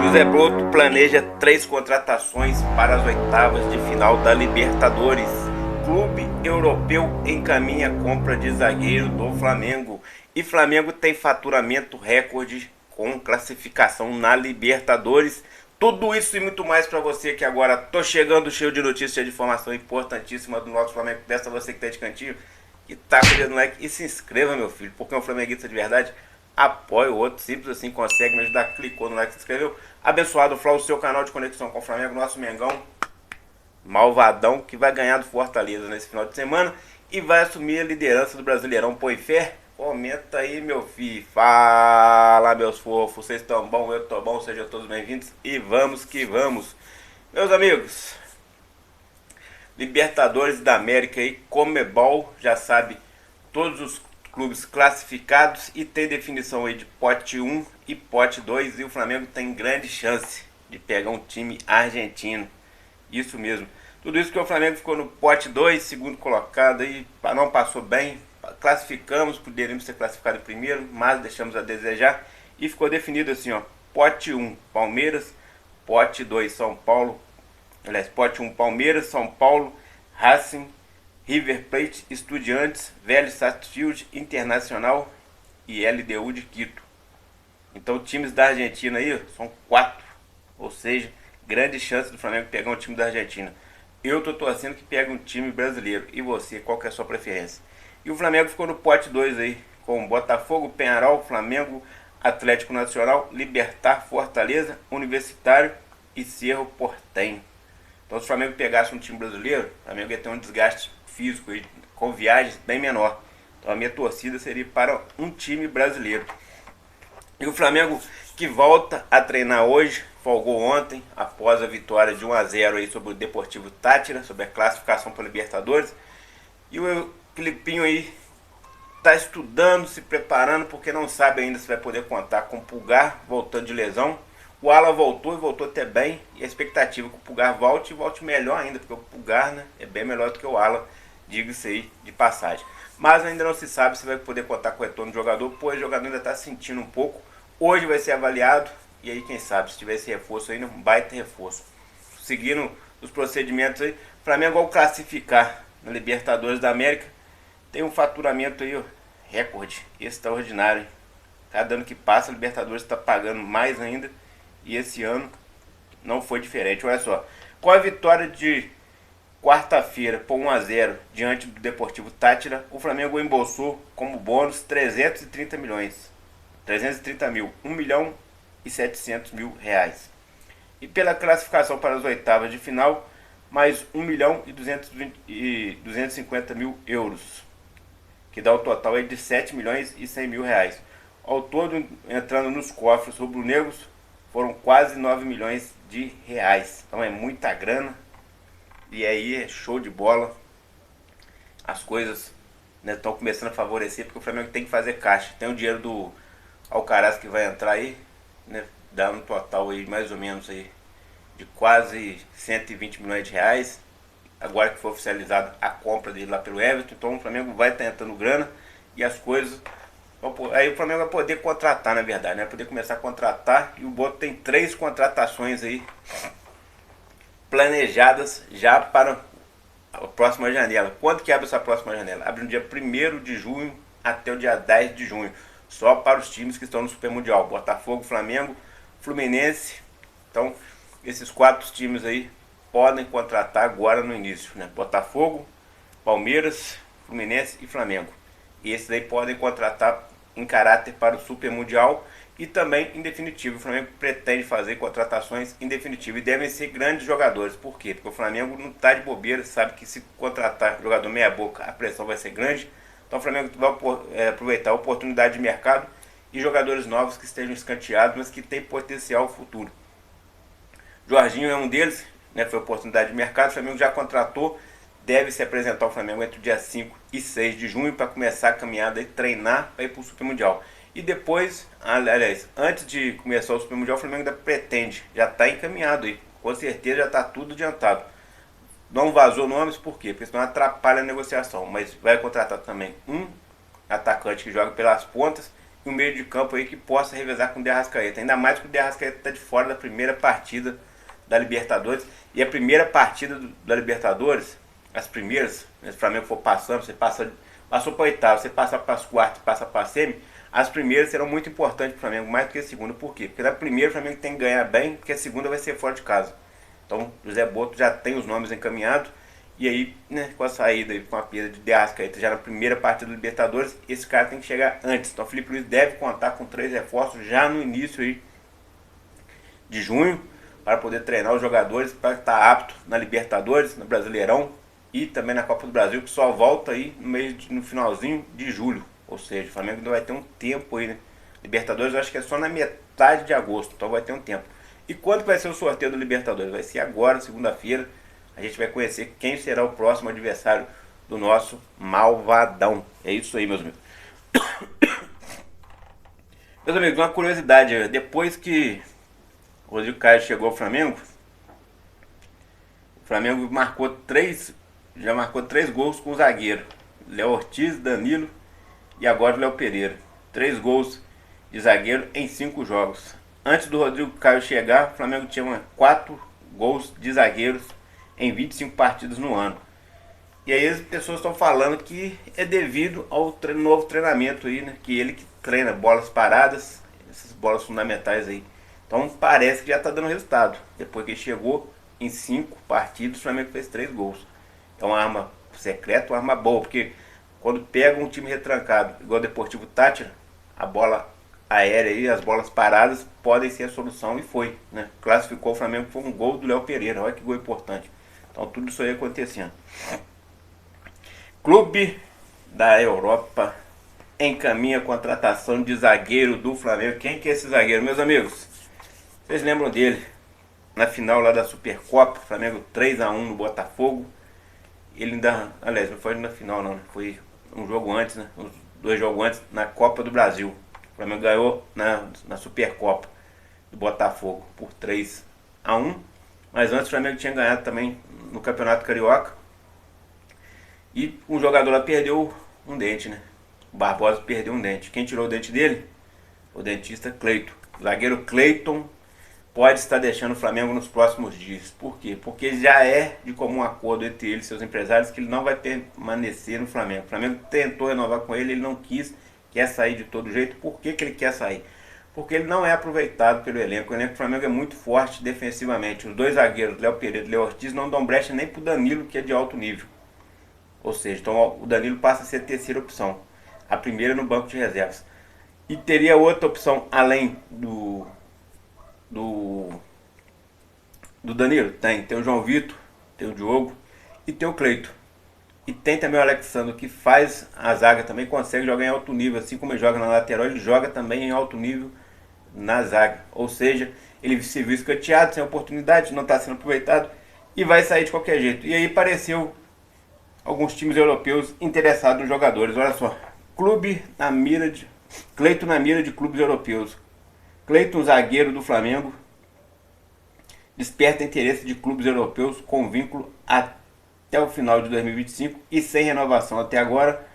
José Broto planeja 3 contratações para as oitavas de final da Libertadores. Clube europeu encaminha a compra de zagueiro do Flamengo. E Flamengo tem faturamento recorde com classificação na Libertadores. Tudo isso e muito mais para você que agora tô chegando cheio de notícias de informação importantíssima do nosso Flamengo. Dessa você que tá de cantinho, que tá com o dedo no like e se inscreva, meu filho, porque é um flamenguista de verdade. Apoie o outro, simples assim, consegue me ajudar, clicou no like, se inscreveu. Abençoado Fla, o seu canal de conexão com o Flamengo, nosso Mengão malvadão, que vai ganhar do Fortaleza nesse final de semana e vai assumir a liderança do Brasileirão. Põe fé? Comenta aí, meu filho. Fala, meus fofos, vocês estão bom? Eu tô bom, sejam todos bem-vindos e vamos que vamos. Meus amigos, Libertadores da América e Comebol, já sabe, todos os clubes classificados e tem definição aí de pote 1 e pote 2 e o Flamengo tem grande chance de pegar um time argentino. Isso mesmo. Tudo isso que o Flamengo ficou no pote 2, segundo colocado aí, não passou bem. Classificamos, poderíamos ser classificados em primeiro, mas deixamos a desejar e ficou definido assim, ó, pote 1 Palmeiras, pote 2 São Paulo, aliás, pote 1 Palmeiras, São Paulo, Racing, River Plate, Estudiantes, Vélez Sarsfield, Internacional e LDU de Quito. Então times da Argentina aí são 4, ou seja, grande chance do Flamengo pegar um time da Argentina. Eu tô torcendo que pegue um time brasileiro. E você, qual que é a sua preferência? E o Flamengo ficou no pote 2 aí, com Botafogo, Peñarol, Flamengo, Atlético Nacional, Libertad, Fortaleza, Universitário e Cerro Porteño. Então se o Flamengo pegasse um time brasileiro, o Flamengo ia ter um desgaste físico aí, com viagens bem menor. Então a minha torcida seria para um time brasileiro. E o Flamengo que volta a treinar hoje, folgou ontem, após a vitória de 1-0 aí sobre o Deportivo Táchira, sobre a classificação para a Libertadores. E o Filipinho aí está estudando, se preparando, porque não sabe ainda se vai poder contar com o Pulgar, voltando de lesão. O Alan voltou e voltou até bem, e a expectativa é que o Pulgar volte e volte melhor ainda, porque o Pulgar, né, é bem melhor do que o Alan, diga-se aí de passagem. Mas ainda não se sabe se vai poder contar com o retorno do jogador, pois o jogador ainda está sentindo um pouco. Hoje vai ser avaliado, e aí quem sabe, se tiver esse reforço aí, não vai ter reforço. Seguindo os procedimentos aí, o Flamengo ao classificar na Libertadores da América, tem um faturamento aí, ó, recorde, extraordinário. Cada ano que passa, a Libertadores está pagando mais ainda, e esse ano não foi diferente. Olha só, com a vitória de quarta-feira por 1-0 diante do Deportivo Táchira, o Flamengo embolsou como bônus 330 milhões. 330 mil, 1 milhão e 700 mil reais. E pela classificação para as oitavas de final, mais 1 milhão e 250 mil euros, que dá o total aí de 7 milhões e 100 mil reais. Ao todo, entrando nos cofres rubro-negros, foram quase 9 milhões de reais. Então é muita grana, e aí é show de bola. As coisas, né, estão começando a favorecer, porque o Flamengo tem que fazer caixa. Tem o dinheiro do Alcaraz que vai entrar aí, né, dá um total aí mais ou menos aí de quase 120 milhões de reais. Agora que foi oficializado a compra dele lá pelo Everton, então o Flamengo vai estar entrando grana e as coisas. Aí o Flamengo vai poder contratar, na verdade, né? Vai poder começar a contratar, e o Boto tem 3 contratações aí planejadas já para a próxima janela. Quando que abre essa próxima janela? Abre no dia 1º de junho até o dia 10 de junho. Só para os times que estão no Super Mundial: Botafogo, Flamengo, Fluminense. Então esses 4 times aí podem contratar agora no início, né? Botafogo, Palmeiras, Fluminense e Flamengo. E esses aí podem contratar em caráter para o Super Mundial e também em definitivo. O Flamengo pretende fazer contratações em definitivo e devem ser grandes jogadores. Por quê? Porque o Flamengo não está de bobeira, sabe que se contratar jogador meia boca, a pressão vai ser grande. Então o Flamengo vai aproveitar a oportunidade de mercado e jogadores novos que estejam escanteados, mas que têm potencial futuro. Jorginho é um deles, né, foi oportunidade de mercado. O Flamengo já contratou, deve se apresentar ao Flamengo entre o dia 5 e 6 de junho para começar a caminhada e treinar para ir para o Super Mundial. E depois, aliás, antes de começar o Super Mundial, o Flamengo ainda pretende, já está encaminhado aí, com certeza já está tudo adiantado. Não vazou nomes, por quê? Porque senão atrapalha a negociação, mas vai contratar também um atacante que joga pelas pontas e um meio de campo aí que possa revezar com o De Arrascaeta. Ainda mais que o De Arrascaeta está de fora da primeira partida da Libertadores. E a primeira partida da Libertadores, as primeiras, se o Flamengo for passando, você passou para oitavo, você passa para as quartas, passa para a semi, as primeiras serão muito importantes para o Flamengo, mais do que a segunda. Por quê? Porque na primeira o Flamengo tem que ganhar bem, porque a segunda vai ser fora de casa. Então José Boto já tem os nomes encaminhados. E aí, né, com a saída e com a perda de Arrascaeta já na primeira partida do Libertadores, esse cara tem que chegar antes. Então o Felipe Luiz deve contar com 3 reforços já no início aí de junho, para poder treinar os jogadores, para estar apto na Libertadores, no Brasileirão e também na Copa do Brasil, que só volta aí no finalzinho de julho. Ou seja, o Flamengo ainda vai ter um tempo aí, né? Libertadores eu acho que é só na metade de agosto, então vai ter um tempo. E quando vai ser o sorteio do Libertadores? Vai ser agora, segunda-feira. A gente vai conhecer quem será o próximo adversário do nosso malvadão. É isso aí, meus amigos. Meus amigos, uma curiosidade. Depois que o Rodrigo Caio chegou ao Flamengo, o Flamengo já marcou 3 gols com o zagueiro. Léo Ortiz, Danilo e agora o Léo Pereira. 3 gols de zagueiro em 5 jogos. Antes do Rodrigo Caio chegar, o Flamengo tinha 4 gols de zagueiros em 25 partidas no ano. E aí as pessoas estão falando que é devido ao novo treinamento aí, né? Que ele que treina bolas paradas, essas bolas fundamentais aí. Então parece que já está dando resultado. Depois que ele chegou, em 5 partidas, o Flamengo fez 3 gols. É uma arma secreta, uma arma boa, porque quando pega um time retrancado, igual o Deportivo Táchira, a bola aérea e as bolas paradas podem ser a solução, e foi, né? Classificou o Flamengo com um gol do Léo Pereira. Olha que gol importante. Então tudo isso aí acontecendo. Clube da Europa encaminha a contratação de zagueiro do Flamengo. Quem que é esse zagueiro, meus amigos? Vocês lembram dele? Na final lá da Supercopa, Flamengo 3-1 no Botafogo. Ele ainda, aliás, não foi na final não, foi um jogo antes, né? Uns 2 jogos antes, na Copa do Brasil. O Flamengo ganhou na Supercopa do Botafogo por 3-1. Mas antes o Flamengo tinha ganhado também no Campeonato Carioca. E um jogador lá perdeu um dente, né? O Barbosa perdeu um dente. Quem tirou o dente dele? O dentista Cleiton. O zagueiro Cleiton pode estar deixando o Flamengo nos próximos dias. Por quê? Porque já é de comum acordo entre ele e seus empresários que ele não vai permanecer no Flamengo. O Flamengo tentou renovar com ele, ele não quis, quer sair de todo jeito. Por que ele quer sair? Porque ele não é aproveitado pelo elenco. O elenco do Flamengo é muito forte defensivamente. Os 2 zagueiros, Léo Pereira e Léo Ortiz, não dão brecha nem pro Danilo, que é de alto nível. Ou seja, então o Danilo passa a ser a terceira opção. A primeira no banco de reservas. E teria outra opção além do Danilo? Tem o João Vitor, tem o Diogo e tem o Cleiton. E tem também o Alexandre, que faz a zaga também, consegue jogar em alto nível. Assim como ele joga na lateral, ele joga também em alto nível na zaga. Ou seja, ele se viu escanteado, sem oportunidade, não está sendo aproveitado e vai sair de qualquer jeito. E aí apareceu alguns times europeus interessados nos jogadores. Olha só, Cleiton na mira de clubes europeus. Cleiton, zagueiro do Flamengo, desperta interesse de clubes europeus com vínculo até o final de 2025 e sem renovação até agora.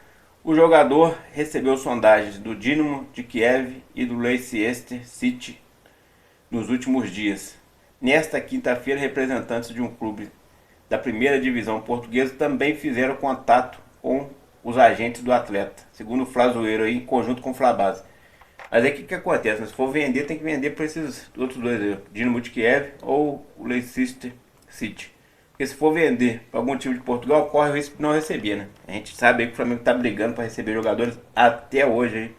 O jogador recebeu sondagens do Dinamo de Kiev e do Leicester City nos últimos dias. Nesta quinta-feira, representantes de um clube da primeira divisão portuguesa também fizeram contato com os agentes do atleta, segundo o Flazoeiro aí, em conjunto com o Flabase. Mas aí o que acontece? Né? Se for vender, tem que vender para esses outros 2 aí, Dinamo de Kiev ou o Leicester City. Porque se for vender para algum time de Portugal, corre o risco de não receber, né? A gente sabe aí que o Flamengo está brigando para receber jogadores até hoje aí.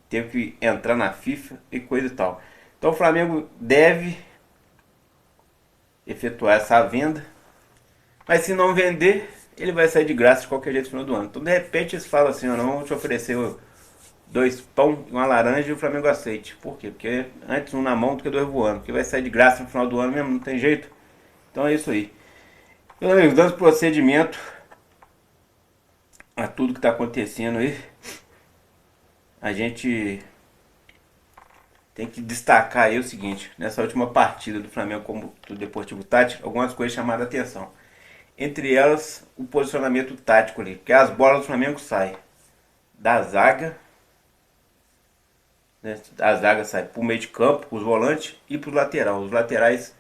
Teve que entrar na FIFA e coisa e tal. Então o Flamengo deve efetuar essa venda. Mas se não vender, ele vai sair de graça de qualquer jeito no final do ano. Então de repente eles falam assim, não, vamos te oferecer 2 pão e uma laranja e o Flamengo aceite. Por quê? Porque antes um na mão do que 2 voando. Porque vai sair de graça no final do ano mesmo, não tem jeito. Então é isso aí. Meus amigos, dando procedimento a tudo que está acontecendo aí, a gente tem que destacar aí o seguinte: nessa última partida do Flamengo como do Deportivo Táchira, algumas coisas chamaram a atenção. Entre elas, o posicionamento tático ali, porque as bolas do Flamengo saem da zaga né? A zaga sai para o meio de campo, os volantes e para os laterais. Os laterais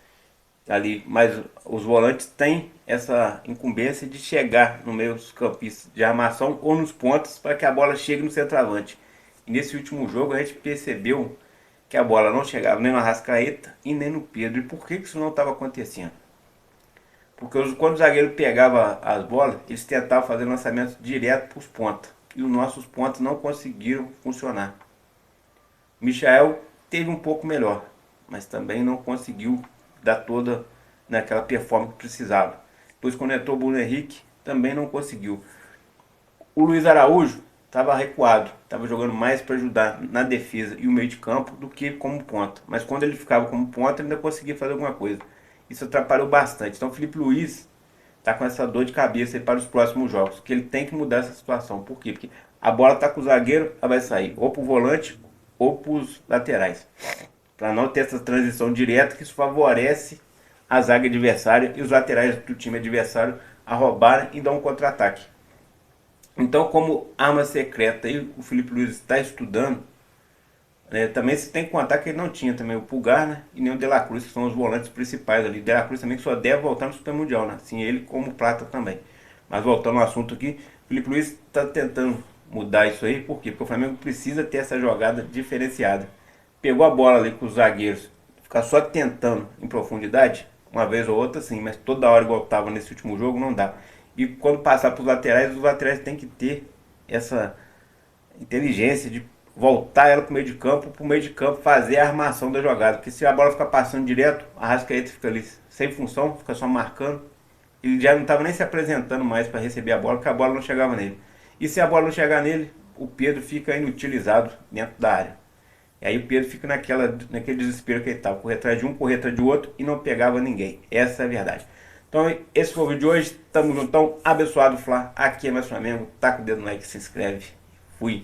ali, mas os volantes têm essa incumbência de chegar no meio dos campistas de armação ou nos pontos para que a bola chegue no centroavante. E nesse último jogo a gente percebeu que a bola não chegava nem no Arrascaeta e nem no Pedro. E por que isso não estava acontecendo? Porque quando o zagueiro pegava as bolas, eles tentavam fazer lançamentos direto para os pontas. E os nossos pontas não conseguiram funcionar. O Michael teve um pouco melhor, mas também não conseguiu dar toda naquela performance que precisava. Depois quando entrou o Bruno Henrique, também não conseguiu. O Luiz Araújo estava recuado, estava jogando mais para ajudar na defesa e o meio de campo do que como ponta. Mas quando ele ficava como ponta, ele ainda conseguia fazer alguma coisa. Isso atrapalhou bastante. Então o Felipe Luiz está com essa dor de cabeça aí para os próximos jogos, que ele tem que mudar essa situação. Por quê? Porque a bola está com o zagueiro, ela vai sair ou para o volante ou para os laterais. Para não ter essa transição direta, que isso favorece a zaga adversária e os laterais do time adversário a roubarem e dar um contra-ataque. Então, como arma secreta aí, o Felipe Luiz está estudando, né, também se tem que contar que ele não tinha também o Pulgar, né, e nem o De La Cruz, que são os volantes principais ali. De La Cruz também que só deve voltar no Super Mundial, né, assim ele como Prata também. Mas voltando ao assunto aqui, o Felipe Luiz está tentando mudar isso aí, por quê? Porque o Flamengo precisa ter essa jogada diferenciada. Pegou a bola ali com os zagueiros, ficar só tentando em profundidade, uma vez ou outra sim, mas toda hora igual estava nesse último jogo não dá. E quando passar para os laterais têm que ter essa inteligência de voltar ela para o meio de campo fazer a armação da jogada. Porque se a bola ficar passando direto, a Arrascaeta fica ali sem função, fica só marcando. Ele já não estava nem se apresentando mais para receber a bola, porque a bola não chegava nele. E se a bola não chegar nele, o Pedro fica inutilizado dentro da área. E aí o Pedro fica naquele desespero que ele estava, correr atrás de um, correr atrás de outro e não pegava ninguém. Essa é a verdade. Então esse foi o vídeo de hoje. Tamo juntão, abençoado Flá. Aqui é mais Flamengo. Taca o dedo no like, se inscreve. Fui.